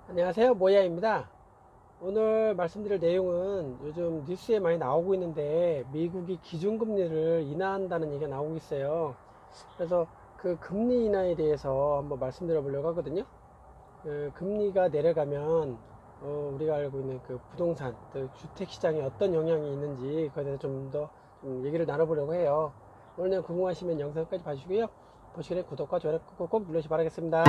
안녕하세요, 모야입니다. 오늘 말씀드릴 내용은 요즘 뉴스에 많이 나오고 있는데 미국이 기준금리를 인하한다는 얘기가 나오고 있어요. 그래서 그 금리 인하에 대해서 한번 말씀드려 보려고 하거든요. 금리가 내려가면 우리가 알고 있는 그 부동산, 그 주택 시장에 어떤 영향이 있는지 그에 대해서 좀 더 얘기를 나눠보려고 해요. 오늘 궁금하시면 영상까지 봐주시고요. 보시기 전에 구독과 좋아요 꼭 눌러주시기 바라겠습니다.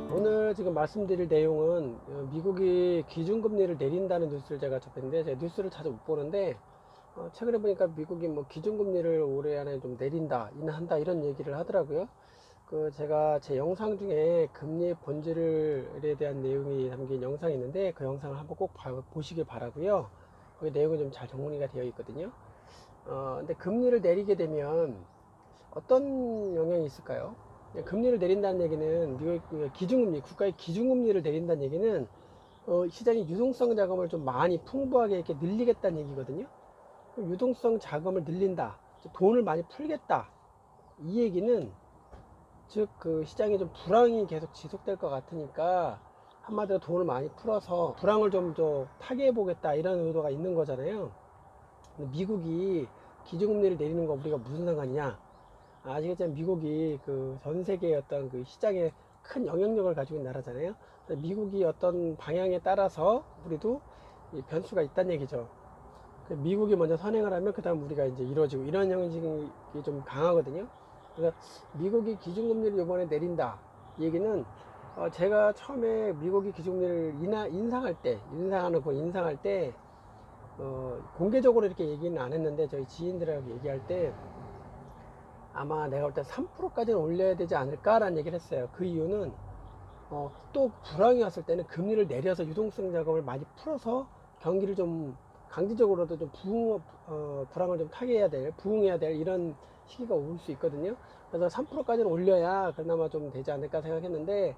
오늘 지금 말씀드릴 내용은 미국이 기준금리를 내린다는 뉴스를 제가 접했는데, 제가 뉴스를 자주 못 보는데 최근에 보니까 미국이 뭐 기준금리를 올해 안에 좀 내린다, 인하한다 이런 얘기를 하더라고요. 제가 제 영상 중에 금리의 본질에 대한 내용이 담긴 영상이 있는데 그 영상을 한번 꼭 보시길 바라고요. 거기 내용이 좀 잘 정리가 되어 있거든요. 근데 금리를 내리게 되면 어떤 영향이 있을까요? 금리를 내린다는 얘기는 미국 기준금리, 국가의 기준금리를 내린다는 얘기는 시장이 유동성 자금을 좀 많이 풍부하게 이렇게 늘리겠다는 얘기거든요. 유동성 자금을 늘린다, 돈을 많이 풀겠다, 이 얘기는 즉 그 시장이 좀 불황이 계속 지속될 것 같으니까 한마디로 돈을 많이 풀어서 불황을 좀 타개해 보겠다 이런 의도가 있는 거잖아요. 근데 미국이 기준금리를 내리는 거 우리가 무슨 상관이냐? 아시겠지만 미국이 그 전 세계의 어떤 그 시장에 큰 영향력을 가지고 있는 나라잖아요. 미국이 어떤 방향에 따라서 우리도 변수가 있다는 얘기죠. 미국이 먼저 선행을 하면 그 다음 우리가 이제 이루어지고 이런 형식이 좀 강하거든요. 그래서 미국이 기준금리를 이번에 내린다, 이 얘기는 제가 처음에 미국이 기준금리를 인상할 때 공개적으로 이렇게 얘기는 안 했는데 저희 지인들하고 얘기할 때 아마 내가 볼 때 3%까지는 올려야 되지 않을까라는 얘기를 했어요. 그 이유는 또 불황이 왔을 때는 금리를 내려서 유동성 자금을 많이 풀어서 경기를 좀 강제적으로도 좀 불황을 좀 타개해야 될, 부응해야 될 이런 시기가 올 수 있거든요. 그래서 3%까지는 올려야 그나마 좀 되지 않을까 생각했는데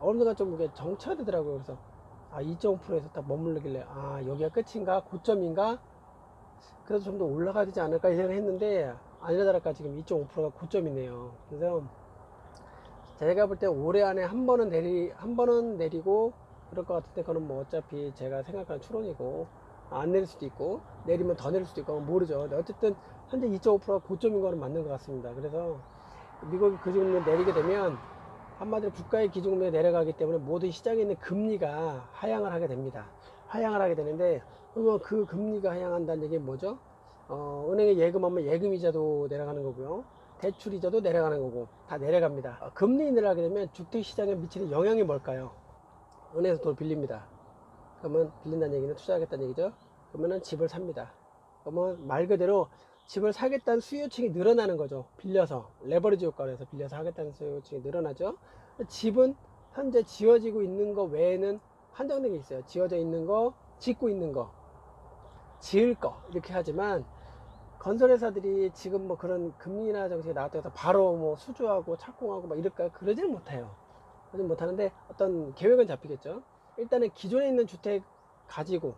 어느 순간 좀 이게 정체되더라고요. 그래서 2.5%에서 딱 머무르길래 여기가 끝인가, 고점인가, 그래서 좀 더 올라가야 되지 않을까 이 생각했는데 아니라 다를까 지금 2.5%가 고점이네요. 그래서 제가 볼 때 올해 안에 한 번은 내리고 그럴 것 같은데, 그건 뭐 어차피 제가 생각하는 추론이고 안 내릴 수도 있고 내리면 더 내릴 수도 있고 모르죠. 근데 어쨌든 현재 2.5%가 고점인 거는 맞는 것 같습니다. 그래서 미국이 그 기준을 내리게 되면 한마디로 국가의 기준금리가 내려가기 때문에 모든 시장에 있는 금리가 하향을 하게 됩니다. 하향을 하게 되는데, 그러면 그 금리가 하향한다는 얘기는 뭐죠? 은행에 예금하면 예금이자도 내려가는 거고요. 대출이자도 내려가는 거고 다 내려갑니다. 금리 인하를 하게 되면 주택시장에 미치는 영향이 뭘까요? 은행에서 돈을 빌립니다. 그러면 빌린다는 얘기는 투자하겠다는 얘기죠. 그러면은 집을 삽니다. 그러면 말 그대로 집을 사겠다는 수요층이 늘어나는 거죠. 빌려서 레버리지 효과로 해서 빌려서 하겠다는 수요층이 늘어나죠. 집은 현재 지어지고 있는 거 외에는 한정된 게 있어요. 지어져 있는 거, 짓고 있는 거, 지을 거 이렇게 하지만 건설회사들이 지금 뭐 그런 금리나 정책이 나왔다고 해서 바로 뭐 수주하고 착공하고 막 이럴까, 그러지는 못해요. 그러지 못하는데 어떤 계획은 잡히겠죠. 일단은 기존에 있는 주택 가지고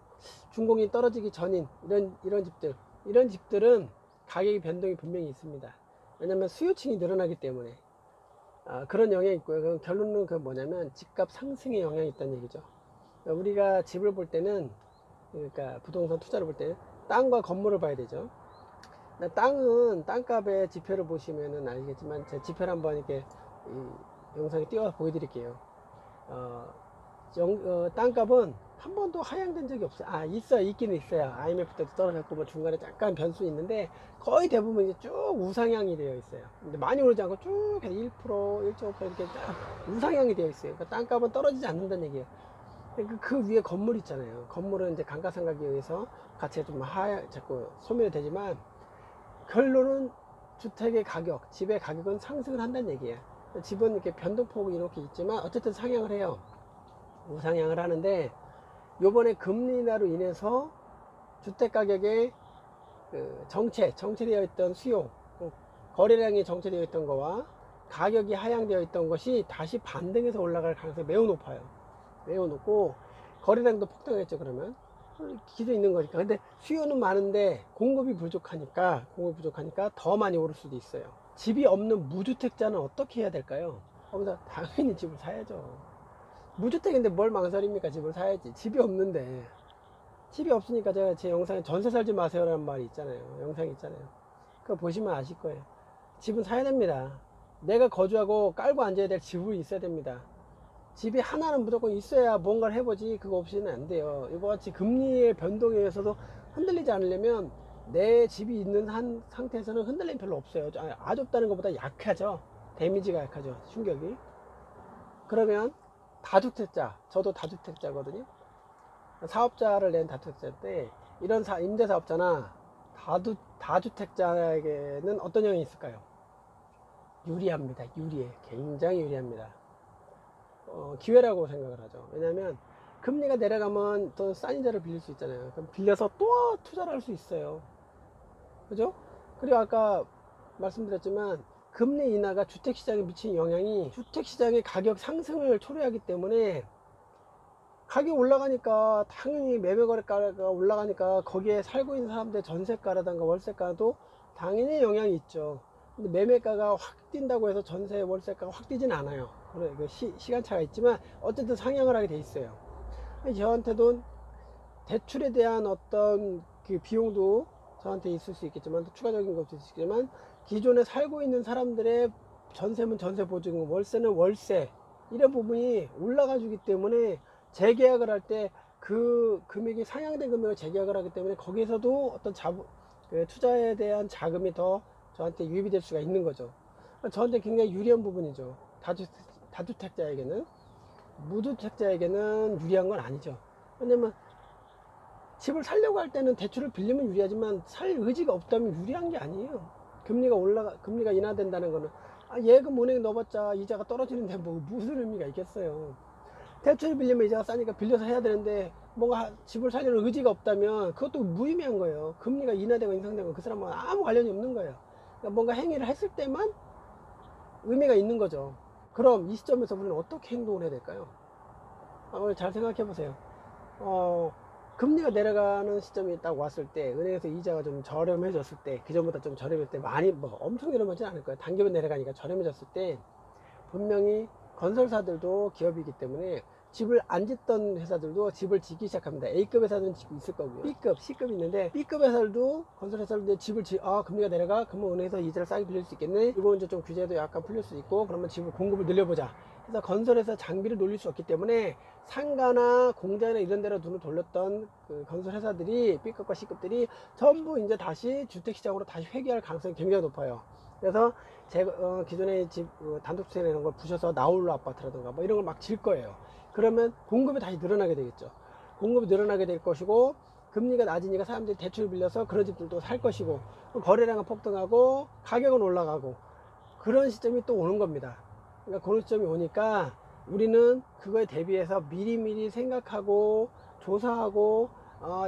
준공이 떨어지기 전인 이런 집들은 가격의 변동이 분명히 있습니다. 왜냐면 수요층이 늘어나기 때문에 그런 영향이 있고요. 그 결론은 그 뭐냐면 집값 상승에 영향이 있다는 얘기죠. 그러니까 우리가 집을 볼 때는, 그러니까 부동산 투자를 볼 때는 땅과 건물을 봐야 되죠. 땅은 땅값의 지표를 보시면은 알겠지만 제 지표를 한번 이렇게 영상에 띄워서 보여드릴게요. 땅값은 한 번도 하향된 적이 없어요. 있기는 있어요. IMF 때도 떨어졌고 뭐 중간에 잠깐 변수 있는데 거의 대부분 이제 쭉 우상향이 되어 있어요. 근데 많이 오르지 않고 쭉 1%, 1.5% 이렇게 딱 우상향이 되어 있어요. 그러니까 땅값은 떨어지지 않는다는 얘기예요. 그 위에 건물 있잖아요. 건물은 이제 감가상각에 의해서 가치가 좀 자꾸 소멸이 되지만 결론은 주택의 가격, 집의 가격은 상승을 한다는 얘기예요. 집은 이렇게 변동폭이 이렇게 있지만 어쨌든 상향을 해요. 우상향을 하는데 요번에 금리 인하로 인해서 주택 가격에 정체되어 있던 수요, 거래량이 정체되어 있던 거와 가격이 하향되어 있던 것이 다시 반등해서 올라갈 가능성이 매우 높아요. 매우 높고 거래량도 폭등했죠. 그러면 기존에 있는 거니까. 근데 수요는 많은데 공급이 부족하니까 더 많이 오를 수도 있어요. 집이 없는 무주택자는 어떻게 해야 될까요? 거기서 당연히 집을 사야죠. 무주택인데 뭘 망설입니까? 집을 사야지. 집이 없는데. 집이 없으니까 제가 제 영상에 전세 살지 마세요라는 말이 있잖아요. 영상이 있잖아요. 그거 보시면 아실 거예요. 집은 사야 됩니다. 내가 거주하고 깔고 앉아야 될 집이 있어야 됩니다. 집이 하나는 무조건 있어야 뭔가를 해보지, 그거 없이는 안 돼요. 이거 같이 금리의 변동에 의해서도 흔들리지 않으려면 내 집이 있는 한 상태에서는 흔들림 별로 없어요. 아좁다는 것보다 약하죠. 데미지가 약하죠. 충격이. 그러면 다주택자, 저도 다주택자거든요. 사업자를 낸 다주택자 때 이런 임대사업자나 다주택자에게는 어떤 영향이 있을까요? 유리합니다. 유리해. 굉장히 유리합니다. 기회라고 생각을 하죠. 왜냐하면 금리가 내려가면 더 싼 이자를 빌릴 수 있잖아요. 그럼 빌려서 또 투자를 할 수 있어요. 그죠? 그리고 아까 말씀드렸지만 금리 인하가 주택시장에 미친 영향이 주택시장의 가격 상승을 초래하기 때문에 가격이 올라가니까 당연히 매매거래가가 올라가니까 거기에 살고 있는 사람들의 전세가라든가 월세가도 당연히 영향이 있죠. 근데 매매가가 확 뛴다고 해서 전세 월세가가 확 뛰진 않아요. 그래, 시간차가 있지만 어쨌든 상향을 하게 돼 있어요. 저한테도 대출에 대한 어떤 그 비용도 저한테 있을 수 있겠지만 또 추가적인 것도 있겠지만 기존에 살고 있는 사람들의 전세면 전세 보증금, 월세는 월세, 이런 부분이 올라가 주기 때문에 재계약을 할 때 그 금액이 상향된 금액을 재계약을 하기 때문에 거기에서도 어떤 그 투자에 대한 자금이 더 저한테 유입이 될 수가 있는 거죠. 저한테 굉장히 유리한 부분이죠. 다주택자에게는. 무주택자에게는 유리한 건 아니죠. 왜냐면 집을 살려고 할 때는 대출을 빌리면 유리하지만 살 의지가 없다면 유리한 게 아니에요. 금리가 인하된다는 거는 예금 은행에 넣어봤자 이자가 떨어지는데 뭐 무슨 의미가 있겠어요. 대출을 빌리면 이자가 싸니까 빌려서 해야 되는데 뭔가 집을 살려는 의지가 없다면 그것도 무의미한 거예요. 금리가 인하되고 인상되고 그 사람은 아무 관련이 없는 거예요. 그러니까 뭔가 행위를 했을 때만 의미가 있는 거죠. 그럼 이 시점에서 우리는 어떻게 행동을 해야 될까요? 오늘 잘 생각해 보세요. 금리가 내려가는 시점이 딱 왔을 때, 은행에서 이자가 좀 저렴해졌을 때, 그전보다 좀 저렴해졌을 때, 많이 뭐 엄청 내려가진 않을 거예요. 단기간 내려가니까 저렴해졌을 때 분명히 건설사들도 기업이기 때문에 집을 안 짓던 회사들도 집을 짓기 시작합니다. A급 회사들은 짓고 있을 거고요. B급, C급이 있는데 B급 회사들도 건설회사들도 집을 금리가 내려가 그러면 은행에서 이자를 싸게 빌릴 수 있겠네. 그리고 이제 좀 규제도 약간 풀릴 수 있고 그러면 집을 공급을 늘려보자. 그래서 건설회사 장비를 놀릴 수 없기 때문에 상가나 공장이나 이런 데로 눈을 돌렸던 그 건설회사들이 B급과 C급들이 전부 이제 다시 주택시장으로 다시 회귀할 가능성이 굉장히 높아요. 그래서 기존에 집 단독주택 이런 걸 부셔서 나홀로 아파트라든가 뭐 이런 걸 막 질 거예요. 그러면 공급이 다시 늘어나게 되겠죠. 공급이 늘어나게 될 것이고 금리가 낮으니까 사람들이 대출을 빌려서 그런 집들도 살 것이고 거래량은 폭등하고 가격은 올라가고 그런 시점이 또 오는 겁니다. 그러니까 그런 시점이 오니까 우리는 그거에 대비해서 미리미리 생각하고 조사하고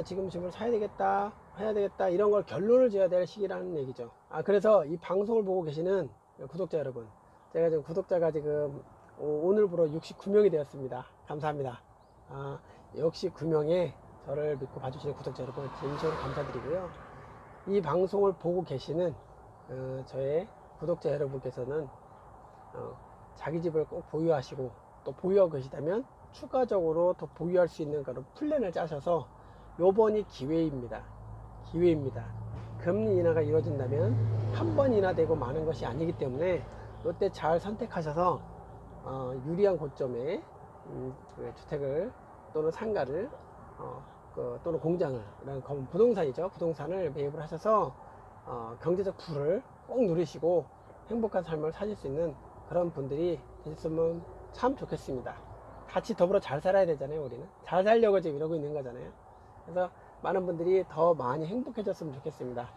지금 집을 사야 되겠다 해야 되겠다 이런 걸 결론을 지어야 될 시기라는 얘기죠. 그래서 이 방송을 보고 계시는 구독자 여러분, 제가 지금 구독자가 지금 오늘부로 69명이 되었습니다. 감사합니다. 69명의 저를 믿고 봐주시는 구독자 여러분 진심으로 감사드리고요. 이 방송을 보고 계시는 저의 구독자 여러분께서는 자기 집을 꼭 보유하시고 또 보유하고 계시다면 추가적으로 더 보유할 수 있는 그런 플랜을 짜셔서 요번이 기회입니다. 기회입니다. 금리 인하가 이루어진다면 한 번 인하되고 마는 것이 아니기 때문에 이때 잘 선택하셔서 유리한 고점에 그 주택을 또는 상가를 또는 공장을 부동산이죠. 부동산을 매입을 하셔서 경제적 부를 꼭 누리시고 행복한 삶을 사실 수 있는 그런 분들이 되셨으면 참 좋겠습니다. 같이 더불어 잘 살아야 되잖아요. 우리는 잘 살려고 지금 이러고 있는 거잖아요. 그래서 많은 분들이 더 많이 행복해졌으면 좋겠습니다.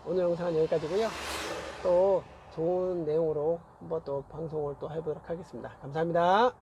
오늘 영상은 여기까지고요. 또 좋은 내용으로 한번 또 방송을 또 해보도록 하겠습니다. 감사합니다.